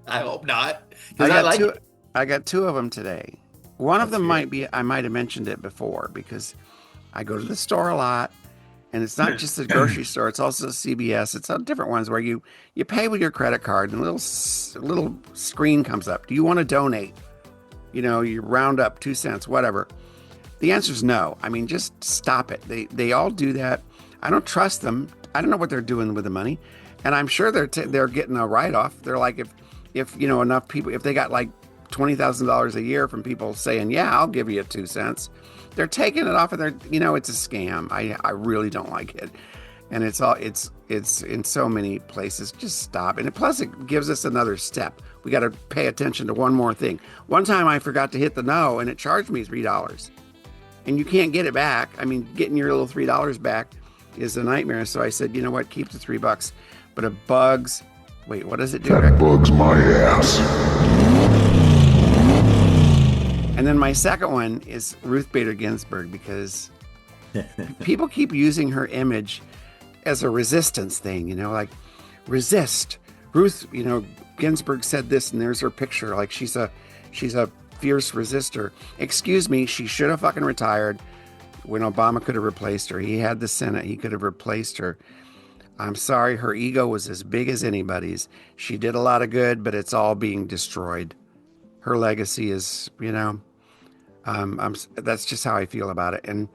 I hope not. Because I like it. I got 2 of them today. One of them That's might be, I might have mentioned it before because I go to the store a lot, and it's not just the grocery store, it's also CVS. It's different ones where you pay with your credit card and a little screen comes up. Do you want to donate? You round up 2 cents, whatever. The answer is no. I mean, just stop it. They all do that. I don't trust them. I don't know what they're doing with the money, and I'm sure they're getting a write-off. They're like, if enough people, if they got like $20,000 a year from people saying, yeah, I'll give you 2 cents, they're taking it off of their, it's a scam. I really don't like it. And it's in so many places. Just stop. And plus it gives us another step. We got to pay attention to one more thing. One time I forgot to hit the no and it charged me $3. And you can't get it back. I mean, getting your little $3 back is a nightmare. So I said, you know what, keep the $3. But it bugs. Wait, what does it do? That bugs my ass. And then my second one is Ruth Bader Ginsburg, because people keep using her image as a resistance thing, you know, like resist. Ruth, you know, Ginsburg said this, and there's her picture. Like she's a fierce resistor. Excuse me, she should have fucking retired when Obama could have replaced her. He had the Senate, he could have replaced her. I'm sorry, her ego was as big as anybody's. She did a lot of good, but it's all being destroyed. Her legacy is, you know, that's just how I feel about it. And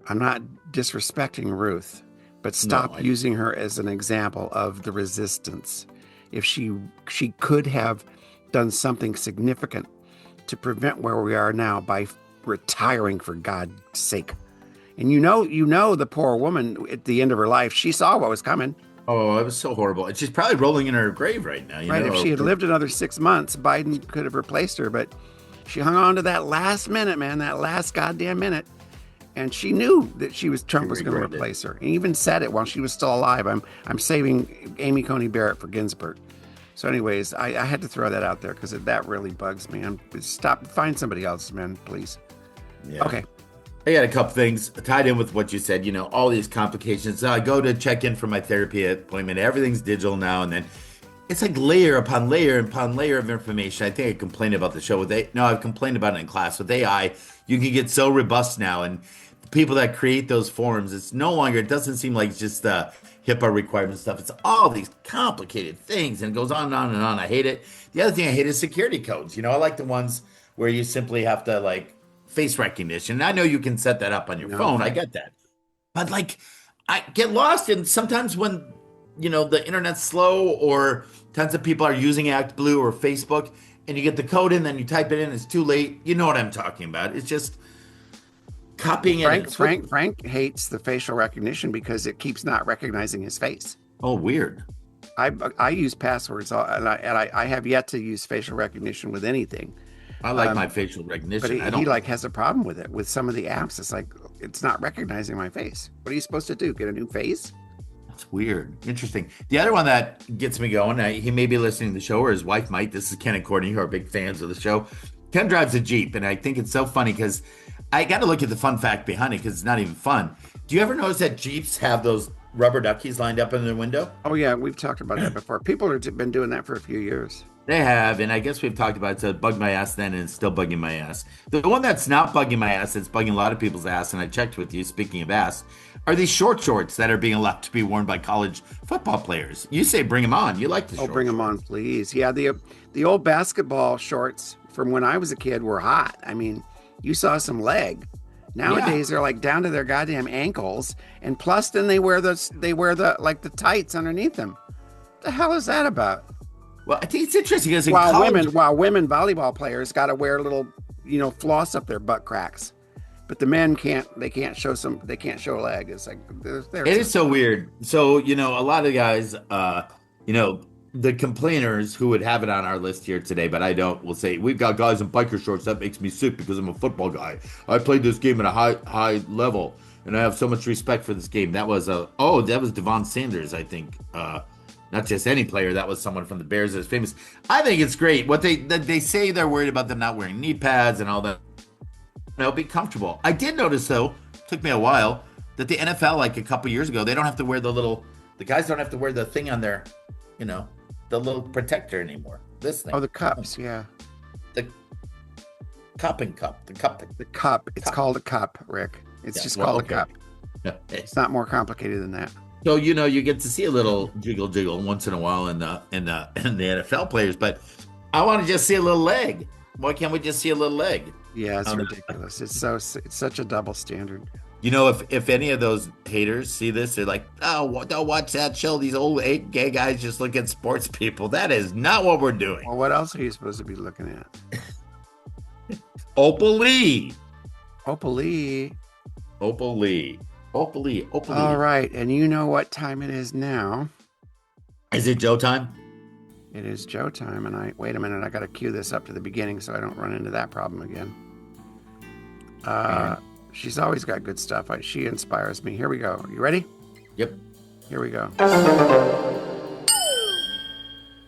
I'm not disrespecting Ruth, but stop using her as an example of the resistance. If she could have done something significant to prevent where we are now by retiring, for God's sake. And you know the poor woman at the end of her life, she saw what was coming. Oh, it was so horrible. And she's probably rolling in her grave right now. Right. If she had lived another 6 months, Biden could have replaced her. But she hung on to that last minute, man, that last goddamn minute. And she knew that Trump was going to replace her. And even said it while she was still alive. I'm saving Amy Coney Barrett for Ginsburg. So anyways, I had to throw that out there because that really bugs me. Find somebody else, man, please. Yeah. Okay. I got a couple things tied in with what you said, you know, all these complications. I go to check in for my therapy appointment. Everything's digital now. And then it's like layer upon layer upon layer of information. I think I complained about the show with I've complained about it in class with AI. You can get so robust now. And the people that create those forms, it doesn't seem like it's just the HIPAA requirement stuff. It's all these complicated things, and it goes on and on and on. I hate it. The other thing I hate is security codes. You know, I like the ones where you simply have to like face recognition. I know you can set that up on your phone. I get that. But like, I get lost. And sometimes when, you know, the internet's slow or tons of people are using ActBlue or Facebook and you get the code in, then you type it in, it's too late. You know what I'm talking about. It's just copying it. Frank hates the facial recognition because it keeps not recognizing his face. Oh, weird. I use passwords, and I have yet to use facial recognition with anything. I like my facial recognition. But he has a problem with it with some of the apps. It's like it's not recognizing my face. What are you supposed to do? Get a new face? That's weird. Interesting. The other one that gets me going, he may be listening to the show, or his wife might. This is Ken and Courtney, who are big fans of the show. Ken drives a Jeep, and I think it's so funny because I got to look at the fun fact behind it because it's not even fun. Do you ever notice that Jeeps have those rubber duckies lined up in their window? Oh, yeah. We've talked about that before. People have been doing that for a few years. They have, and I guess we've talked about it. So it bugged my ass then, and it's still bugging my ass. The one that's not bugging my ass, that's bugging a lot of people's ass, and I checked with you, speaking of ass, are these shorts that are being allowed to be worn by college football players. You say bring them on. You like the shorts. Oh, bring them on, please. Yeah, the old basketball shorts from when I was a kid were hot. I mean, you saw some leg. Nowadays, they're like down to their goddamn ankles, and plus then they wear the like the tights underneath them. What the hell is that about? Well, I think it's interesting because while women volleyball players got to wear a little, you know, floss up their butt cracks, but the men can't. They can't show a leg. It's like it is so weird. So you know, a lot of guys, you know, the complainers who would have it on our list here today, but I don't, will say we've got guys in biker shorts. That makes me sick because I'm a football guy. I played this game at a high level, and I have so much respect for this game. That was Devon Sanders, I think. Not just any player. That was someone from the Bears that's famous. I think it's great. What they say they're worried about them not wearing knee pads and all that. You know, be comfortable. I did notice though, took me a while, that the NFL, like a couple years ago, they don't have to wear the guys don't have to wear the thing on their, you know, the little protector anymore. This thing. Oh, the cups, yeah. The cupping cup. The cup. The cup. It's called a cup, Rick. It's just called a cup. Yeah. It's not more complicated than that. So, you know, you get to see a little jiggle once in a while in the NFL players, but I want to just see a little leg. Why can't we just see a little leg? Yeah, it's ridiculous. It's such a double standard. You know, if any of those haters see this, they're like, oh, don't watch that show. These old gay guys just look at sports people. That is not what we're doing. Well, what else are you supposed to be looking at? Opal Lee. Opal Lee. Opal Lee. Hopefully. All right. And you know what time it is now. Is it Joe time? It is Joe time. And wait a minute. I got to cue this up to the beginning so I don't run into that problem again. She's always got good stuff. She inspires me. Here we go. You ready? Yep. Here we go.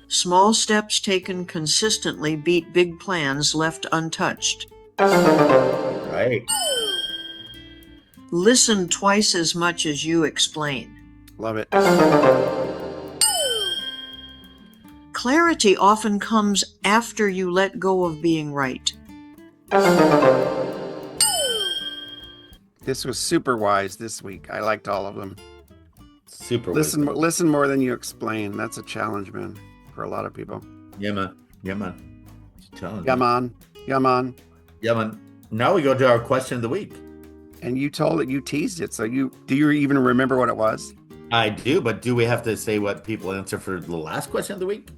Small steps taken consistently beat big plans left untouched. Right. Listen twice as much as you explain. Love it. Clarity often comes after you let go of being right. This was super wise this week. I liked all of them. Super. Listen more than you explain. That's a challenge, man, for a lot of people. Yeah, man. Yeah, man. Yeah, man. Yeah, man. Yeah, man. Now we go to our question of the week. And you teased it. So do you even remember what it was? I do, but do we have to say what people answer for the last question of the week?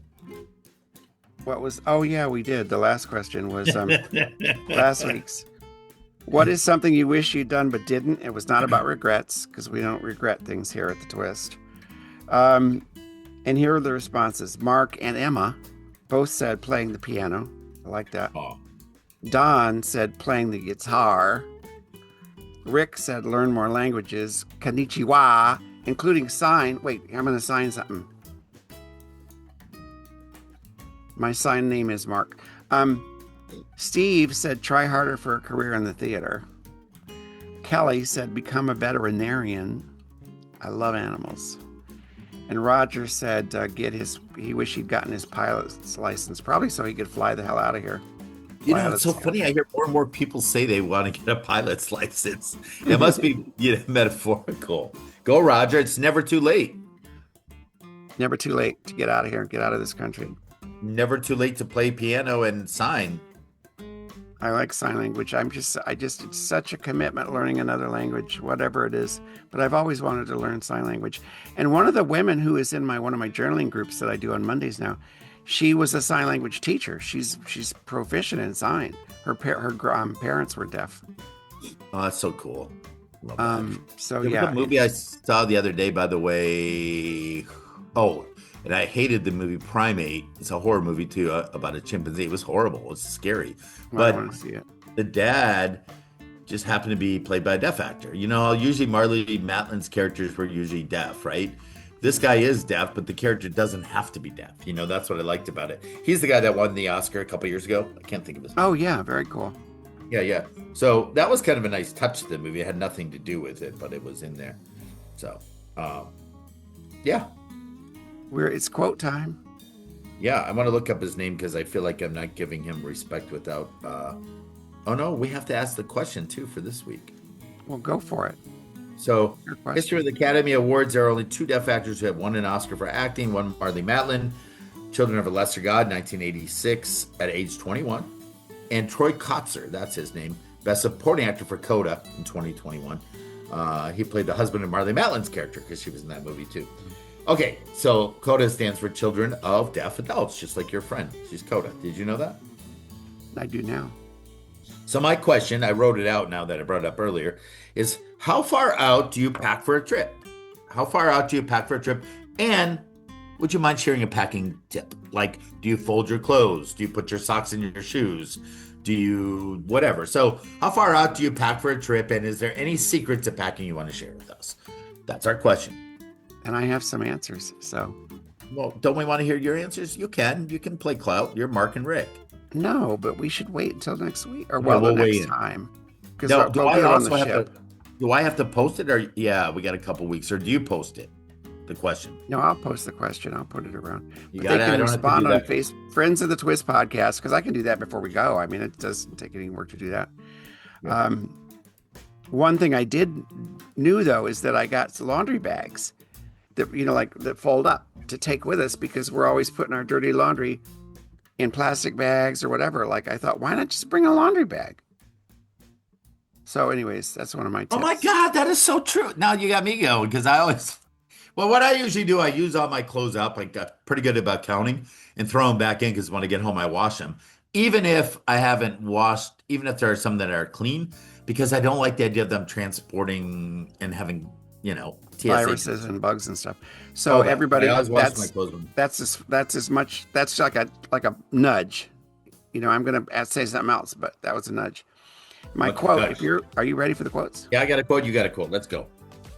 What was? Oh yeah, we did. The last question was last week's. What is something you wish you'd done but didn't? It was not about regrets, because we don't regret things here at the Twist. And here are the responses. Mark and Emma both said playing the piano. I like that. Oh. Don said playing the guitar. Rick said learn more languages. Konnichiwa, including sign. Wait, I'm going to sign something. My sign name is Mark. Steve said try harder for a career in the theater. Kelly said become a veterinarian. I love animals. And Roger said he wished he'd gotten his pilot's license, probably so he could fly the hell out of here. It's so funny. I hear more and more people say they want to get a pilot's license. It must be metaphorical. Go, Roger. It's never too late. Never too late to get out of here, get out of this country. Never too late to play piano and sign. I like sign language. It's such a commitment learning another language, whatever it is. But I've always wanted to learn sign language. And one of the women who is in one of my journaling groups that I do on Mondays now, she was a sign language teacher. She's proficient in sign. Her parents were deaf. Oh, that's so cool. Love that. So There was a movie I saw the other day, by the way. Oh, and I hated the movie Primate. It's a horror movie too, about a chimpanzee. It was horrible. It was scary. But I want to see it. The dad just happened to be played by a deaf actor. Usually Marley Matlin's characters were usually deaf, right? This guy is deaf, but the character doesn't have to be deaf. That's what I liked about it. He's the guy that won the Oscar a couple years ago. I can't think of his name. Oh, yeah. Very cool. Yeah. So that was kind of a nice touch to the movie. It had nothing to do with it, but it was in there. So, yeah. It's quote time. Yeah, I want to look up his name because I feel like I'm not giving him respect without... Oh, no, we have to ask the question, too, for this week. Well, go for it. So, history of the Academy Awards, there are only 2 deaf actors who have won an Oscar for acting. One, Marley Matlin, Children of a Lesser God, 1986, at age 21. And Troy Kotzer, that's his name, Best Supporting Actor for Coda in 2021. He played the husband of Marley Matlin's character because she was in that movie, too. Okay, so CODA stands for Children of Deaf Adults, just like your friend. She's CODA. Did you know that? I do now. So my question, I wrote it out now that I brought it up earlier, is how far out do you pack for a trip? How far out do you pack for a trip? And would you mind sharing a packing tip? Like, do you fold your clothes? Do you put your socks in your shoes? Do you whatever? So how far out do you pack for a trip? And is there any secret to packing you want to share with us? That's our question. And I have some answers, so. Well, don't we want to hear your answers? You can play clout. You're Mark and Rick. No, but we should wait until next week, or we'll the wait next time. No, do I also have to post it, or yeah, we got a couple weeks, or do you post it? The question. No, I'll post the question. I'll put it around. They can respond on Facebook, Friends of the Twist podcast, because I can do that before we go. I mean, it doesn't take any work to do that. Yeah. One thing I knew though is that I got laundry bags that that fold up to take with us, because we're always putting our dirty laundry in plastic bags or whatever. Like, I thought, why not just bring a laundry bag? So anyways, that's one of my tips. Oh my God, that is so true. Now you got me going, because what I usually do, I use all my clothes up. I'm pretty good about counting and throw them back in, because when I get home, I wash them. Even if I haven't washed, even if there are some that are clean, because I don't like the idea of them transporting and having, TSA. Viruses and bugs and stuff. So I everybody, always wash my clothes when- that's as much. That's like a nudge. I'm gonna say something else, but that was a nudge. My Okay, quote. good. Are you ready for the quotes? Yeah, I got a quote. You got a quote. Let's go.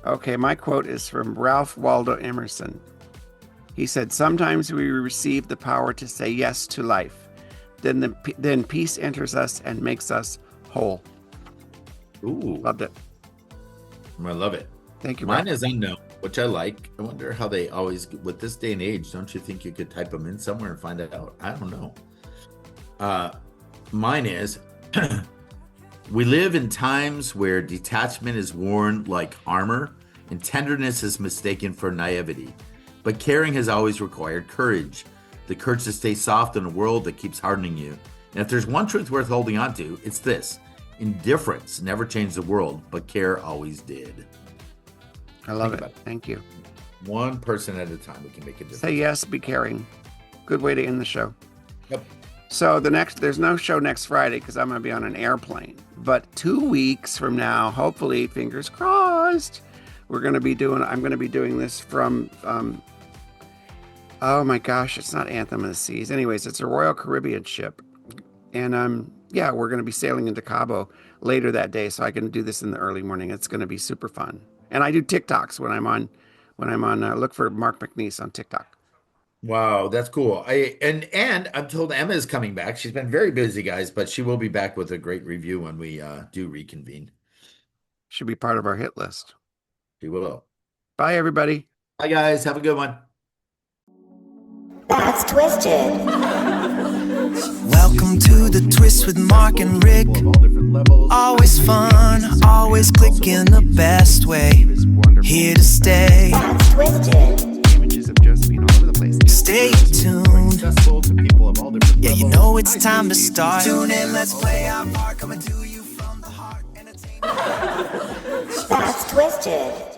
Okay, my quote is from Ralph Waldo Emerson. He said, "Sometimes we receive the power to say yes to life. Then peace enters us and makes us whole." Ooh, Loved it. I love it. Thank you, Mine Ralph. is unknown, which I like. I wonder how they always, with this day and age, don't you think you could type them in somewhere and find it out? I don't know. Mine is, we live in times where detachment is worn like armor and tenderness is mistaken for naivety. But caring has always required courage. The courage to stay soft in a world that keeps hardening you. And if there's one truth worth holding on to, it's this. Indifference never changed the world, but care always did. I love Think it. about it. Thank you. One person at a time, we can make a difference. Say yes, be caring. Good way to end the show. Yep. So there's no show next Friday because I'm going to be on an airplane. But 2 weeks from now, hopefully, fingers crossed, I'm going to be doing this from, oh my gosh, it's not Anthem of the Seas. Anyways, it's a Royal Caribbean ship. And we're going to be sailing into Cabo later that day. So I can do this in the early morning. It's going to be super fun. And I do TikToks when I'm on, look for Mark McNeese on TikTok. Wow, that's cool. And I'm told Emma is coming back. She's been very busy, guys, but she will be back with a great review when we do reconvene. Should be part of our hit list. She will. Bye, everybody. Bye, guys. Have a good one. That's twisted. Welcome to the twist with Mark and Rick. Always fun, always clicking the best way. Here to stay. That's twisted. Images of Josephine all over the place. Stay tuned. Accessible to people of all different Yeah, you levels. know it's time to start. Tune in, let's play our part. Coming to you from the heart. Entertainment. That's twisted.